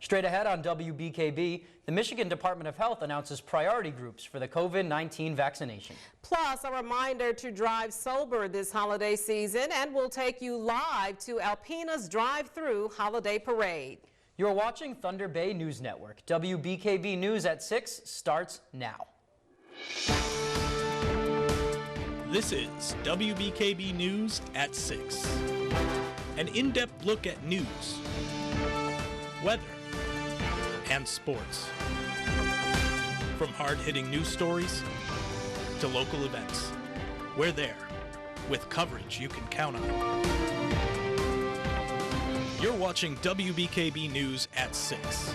Straight ahead on WBKB, the Michigan Department of Health announces priority groups for the COVID-19 vaccination. Plus, a reminder to drive sober this holiday season, and we'll take you live to Alpena's drive-through holiday parade. You're watching Thunder Bay News Network. WBKB News at 6 starts now. This is WBKB News at 6. An in-depth look at news, weather, and sports. From hard-hitting news stories to local events, we're there with coverage you can count on. You're watching WBKB News at 6.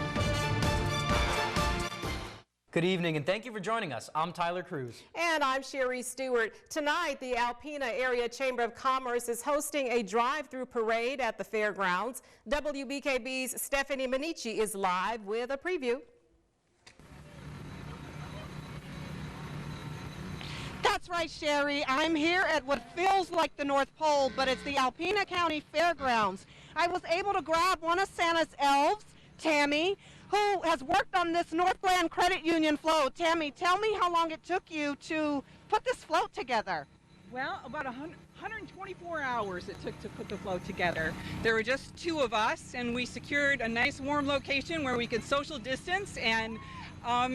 Good evening and thank you for joining us. I'm Tyler Cruz. And I'm Sherry Stewart. Tonight, the Alpena Area Chamber of Commerce is hosting a drive-through parade at the fairgrounds. WBKB's Stephanie Minichi is live with a preview. That's right, Sherry. I'm here at what feels like the North Pole, but it's the Alpena County Fairgrounds. I was able to grab one of Santa's elves, Tammy, who has worked on this Northland Credit Union float. Tammy, tell me how long it took you to put this float together. Well, about 124 hours it took to put the float together. There were just two of us, and we secured a nice warm location where we could social distance, and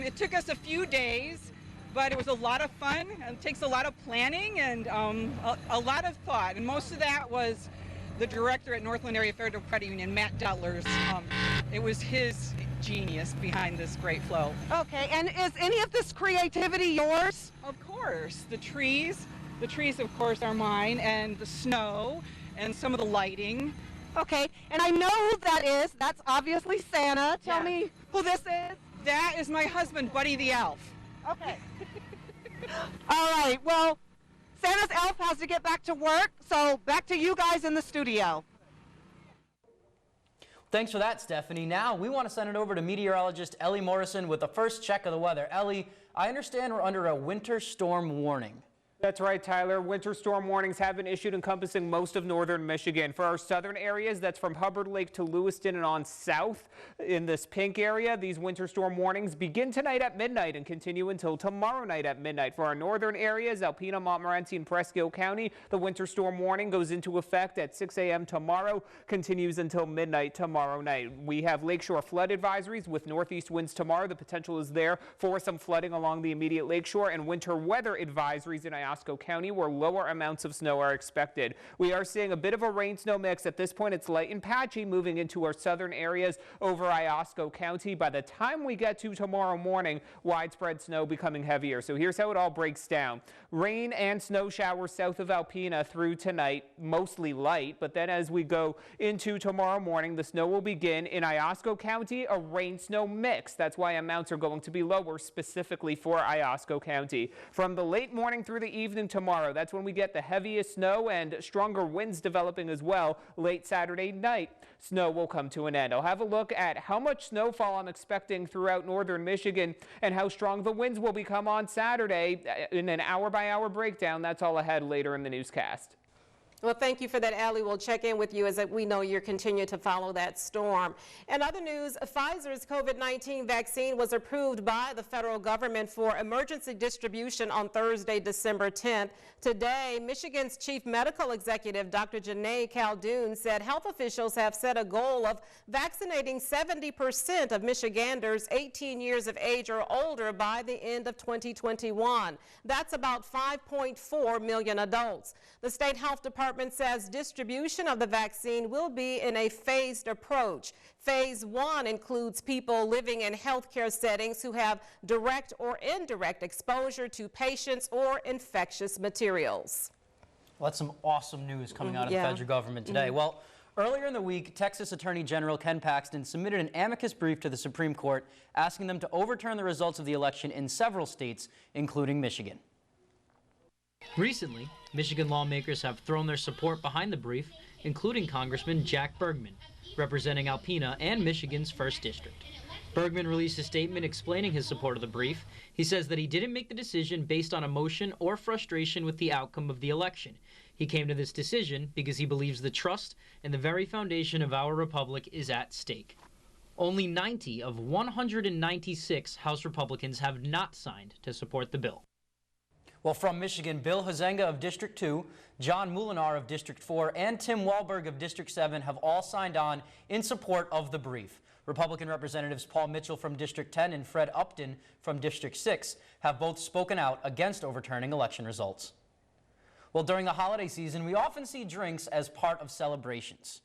it took us a few days, but it was a lot of fun. It takes a lot of planning and a lot of thought, and most of that was the director at Northland Area Federal Credit Union, Matt Dutler's. It was his genius behind this great flow. Okay, and is any of this creativity yours? Of course. The trees of course are mine, and the snow and some of the lighting. Okay, and I know who that is. That's obviously Santa. Tell me who this is. That is my husband, Buddy the Elf. Okay. All right, well, Santa's elf has to get back to work, so back to you guys in the studio. Thanks for that, Stephanie. Now we want to send it over to meteorologist Ellie Morrison with the first check of the weather. Ellie, I understand we're under a winter storm warning. That's right, Tyler. Winter storm warnings have been issued encompassing most of northern Michigan. For our southern areas, that's from Hubbard Lake to Lewiston and on south in this pink area. These winter storm warnings begin tonight at midnight and continue until tomorrow night at midnight. For our northern areas, Alpena, Montmorency, and Presque Isle County, the winter storm warning goes into effect at 6 a.m. tomorrow, continues until midnight tomorrow night. We have lakeshore flood advisories with northeast winds tomorrow. The potential is there for some flooding along the immediate lakeshore, and winter weather advisories in Iosco County where lower amounts of snow are expected. We are seeing a bit of a rain-snow mix. At this point, it's light and patchy moving into our southern areas over Iosco County. By the time we get to tomorrow morning, widespread snow becoming heavier. So here's how it all breaks down. Rain and snow showers south of Alpena through tonight, mostly light, but then as we go into tomorrow morning, the snow will begin in Iosco County, a rain-snow mix. That's why amounts are going to be lower specifically for Iosco County. From the late morning through the evening tomorrow, that's when we get the heaviest snow and stronger winds developing as well. Late Saturday night, snow will come to an end. I'll have a look at how much snowfall I'm expecting throughout northern Michigan and how strong the winds will become on Saturday in an hour-by-hour breakdown. That's all ahead later in the newscast. Well, thank you for that, Allie. We'll check in with you as we know you're continuing to follow that storm. In other news, Pfizer's COVID-19 vaccine was approved by the federal government for emergency distribution on Thursday, December 10th. Today, Michigan's chief medical executive, Dr. Janae Caldoun, said health officials have set a goal of vaccinating 70% of Michiganders 18 years of age or older by the end of 2021. That's about 5.4 million adults. The state health department says distribution of the vaccine will be in a phased approach. Phase 1 includes people living in healthcare settings who have direct or indirect exposure to patients or infectious materials. Well, that's some awesome news coming out of the federal government today. Well, earlier in the week, Texas Attorney General Ken Paxton submitted an amicus brief to the Supreme Court asking them to overturn the results of the election in several states, including Michigan. Recently, Michigan lawmakers have thrown their support behind the brief, including Congressman Jack Bergman, representing Alpena and Michigan's 1st District. Bergman released a statement explaining his support of the brief. He says that he didn't make the decision based on emotion or frustration with the outcome of the election. He came to this decision because he believes the trust and the very foundation of our republic is at stake. Only 90 of 196 House Republicans have not signed to support the bill. Well, from Michigan, Bill Hazenga of District 2, John Mulinar of District 4, and Tim Wahlberg of District 7 have all signed on in support of the brief. Republican Representatives Paul Mitchell from District 10 and Fred Upton from District 6 have both spoken out against overturning election results. Well, during the holiday season, we often see drinks as part of celebrations.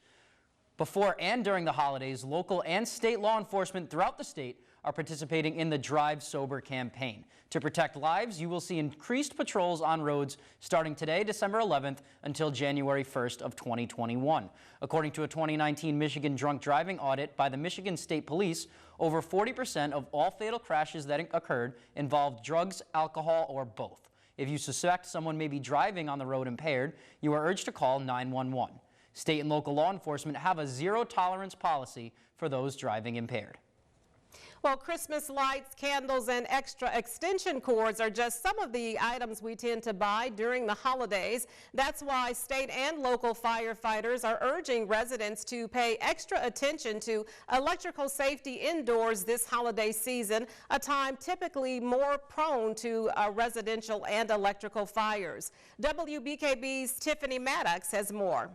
Before and during the holidays, local and state law enforcement throughout the state are participating in the Drive Sober campaign. To protect lives, you will see increased patrols on roads starting today, December 11th, until January 1st of 2021. According to a 2019 Michigan drunk driving audit by the Michigan State Police, over 40% of all fatal crashes that occurred involved drugs, alcohol, or both. If you suspect someone may be driving on the road impaired, you are urged to call 911. State and local law enforcement have a zero-tolerance policy for those driving impaired. Well, Christmas lights, candles, and extra extension cords are just some of the items we tend to buy during the holidays. That's why state and local firefighters are urging residents to pay extra attention to electrical safety indoors this holiday season, a time typically more prone to residential and electrical fires. WBKB's Tiffany Maddox has more.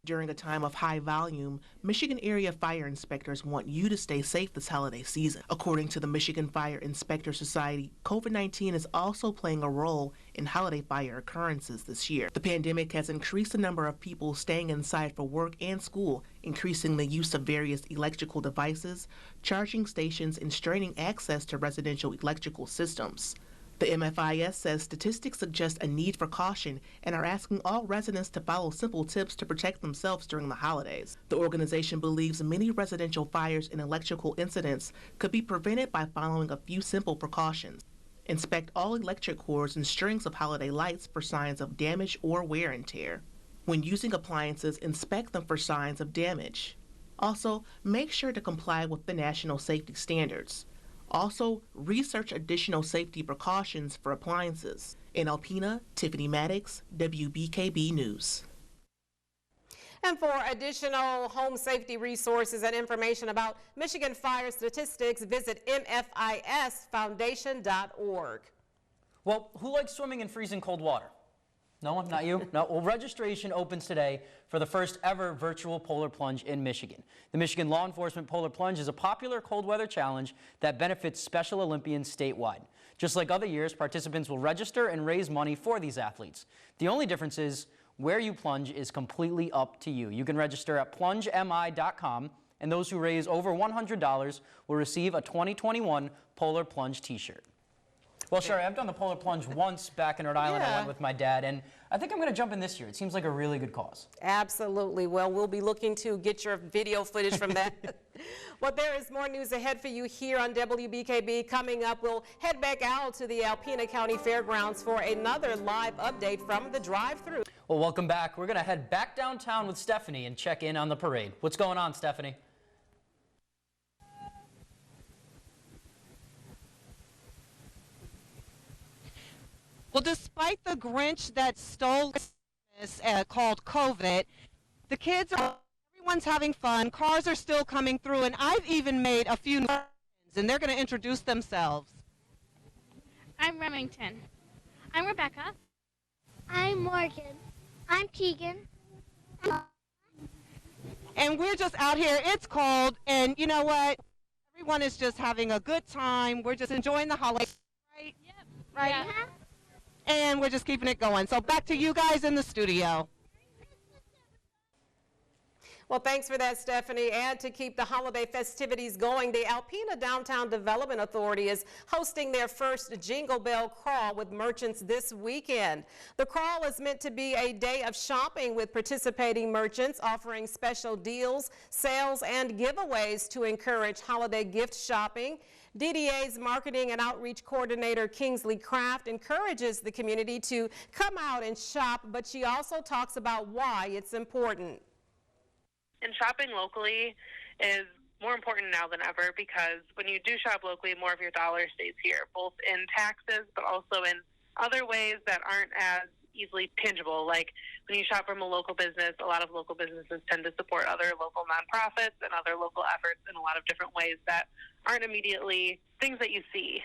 During a time of high volume, Michigan area fire inspectors want you to stay safe this holiday season. According to the Michigan Fire Inspector Society, COVID-19 is also playing a role in holiday fire occurrences this year. The pandemic has increased the number of people staying inside for work and school, increasing the use of various electrical devices, charging stations, and straining access to residential electrical systems. The MFIS says statistics suggest a need for caution and are asking all residents to follow simple tips to protect themselves during the holidays. The organization believes many residential fires and electrical incidents could be prevented by following a few simple precautions. Inspect all electric cords and strings of holiday lights for signs of damage or wear and tear. When using appliances, inspect them for signs of damage. Also, make sure to comply with the national safety standards. Also, research additional safety precautions for appliances. In Alpena, Tiffany Maddox, WBKB News. And for additional home safety resources and information about Michigan fire statistics, visit mfisfoundation.org. Well, who likes swimming in freezing cold water? No one? Not you? No. Well, registration opens today for the first ever virtual polar plunge in Michigan. The Michigan Law Enforcement Polar Plunge is a popular cold weather challenge that benefits Special Olympians statewide. Just like other years, participants will register and raise money for these athletes. The only difference is where you plunge is completely up to you. You can register at plungemi.com, and those who raise over $100 will receive a 2021 Polar Plunge t-shirt. Well, Sherry, I've done the polar plunge once back in Rhode Island. I went with my dad, and I think I'm going to jump in this year. It seems like a really good cause. Absolutely. Well, we'll be looking to get your video footage from that. Well, there is more news ahead for you here on WBKB. Coming up, we'll head back out to the Alpena County Fairgrounds for another live update from the drive-thru. Well, welcome back. We're going to head back downtown with Stephanie and check in on the parade. What's going on, Stephanie? Well, despite the Grinch that stole Christmas called COVID, everyone's having fun, cars are still coming through, and I've even made a few new friends, and they're going to introduce themselves. I'm Remington. I'm Rebecca. I'm Morgan. I'm Keegan. And we're just out here, it's cold, and you know what? Everyone is just having a good time. We're just enjoying the holiday, right? Yep. Right? Yeah. And we're just keeping it going. So back to you guys in the studio. Well, thanks for that, Stephanie. And to keep the holiday festivities going, the Alpena Downtown Development Authority is hosting their first Jingle Bell Crawl with merchants this weekend. The crawl is meant to be a day of shopping with participating merchants offering special deals, sales, and giveaways to encourage holiday gift shopping. DDA's Marketing and Outreach Coordinator Kingsley Kraft encourages the community to come out and shop, but she also talks about why it's important. And shopping locally is more important now than ever because when you do shop locally, more of your dollar stays here, both in taxes but also in other ways that aren't as easily tangible, like when you shop from a local business, a lot of local businesses tend to support other local nonprofits and other local efforts in a lot of different ways that aren't immediately things that you see.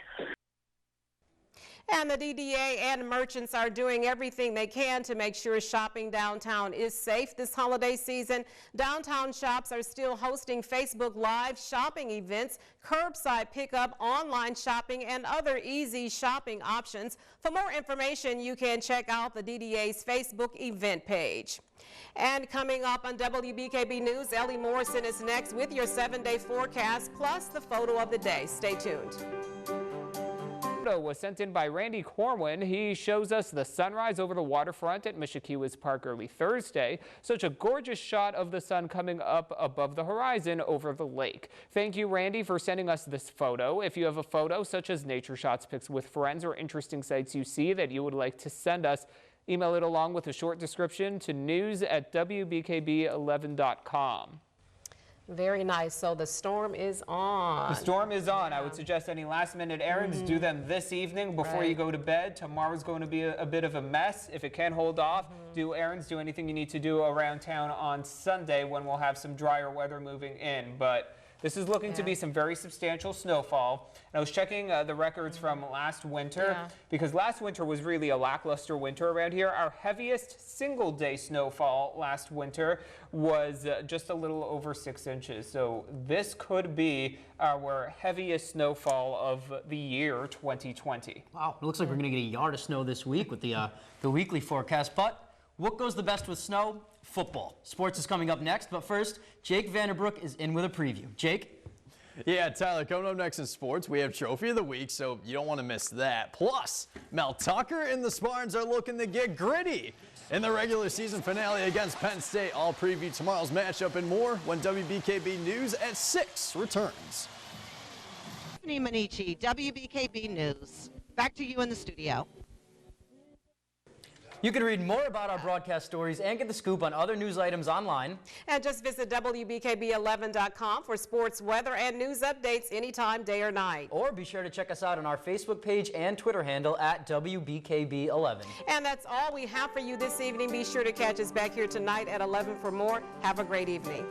And the DDA and merchants are doing everything they can to make sure shopping downtown is safe this holiday season. Downtown shops are still hosting Facebook Live shopping events, curbside pickup, online shopping, and other easy shopping options. For more information, you can check out the DDA's Facebook event page. And coming up on WBKB News, Ellie Morrison is next with your 7-day forecast plus the photo of the day. Stay tuned. Was sent in by Randy Corwin. He shows us the sunrise over the waterfront at Mishakewis Park early Thursday. Such a gorgeous shot of the sun coming up above the horizon over the lake. Thank you, Randy, for sending us this photo. If you have a photo such as nature shots, pics with friends, or interesting sights you see that you would like to send us, email it along with a short description to news@WBKB11.com. Very nice. So the storm is on. The storm is on. I would suggest any last-minute errands, do them this evening before you go to bed. Tomorrow's going to be a bit of a mess. If it can hold off, do errands, do anything you need to do around town on Sunday when we'll have some drier weather moving in. But this is looking to be some very substantial snowfall. And I was checking the records from last winter because last winter was really a lackluster winter around here. Our heaviest single-day snowfall last winter was just a little over 6 inches. So this could be our heaviest snowfall of the year 2020. Wow, it looks like we're going to get a yard of snow this week with the weekly forecast. But what goes the best with snow? Football. Sports is coming up next, but first, Jake Vanderbrook is in with a preview. Jake? Yeah, Tyler, coming up next in sports, we have Trophy of the Week, so you don't want to miss that. Plus, Mel Tucker and the Spartans are looking to get gritty in the regular season finale against Penn State. I'll preview tomorrow's matchup and more when WBKB News at 6 returns. Stephanie Manici, WBKB News. Back to you in the studio. You can read more about our broadcast stories and get the scoop on other news items online. And just visit WBKB11.com for sports, weather, and news updates anytime, day or night. Or be sure to check us out on our Facebook page and Twitter handle at WBKB11. And that's all we have for you this evening. Be sure to catch us back here tonight at 11 for more. Have a great evening.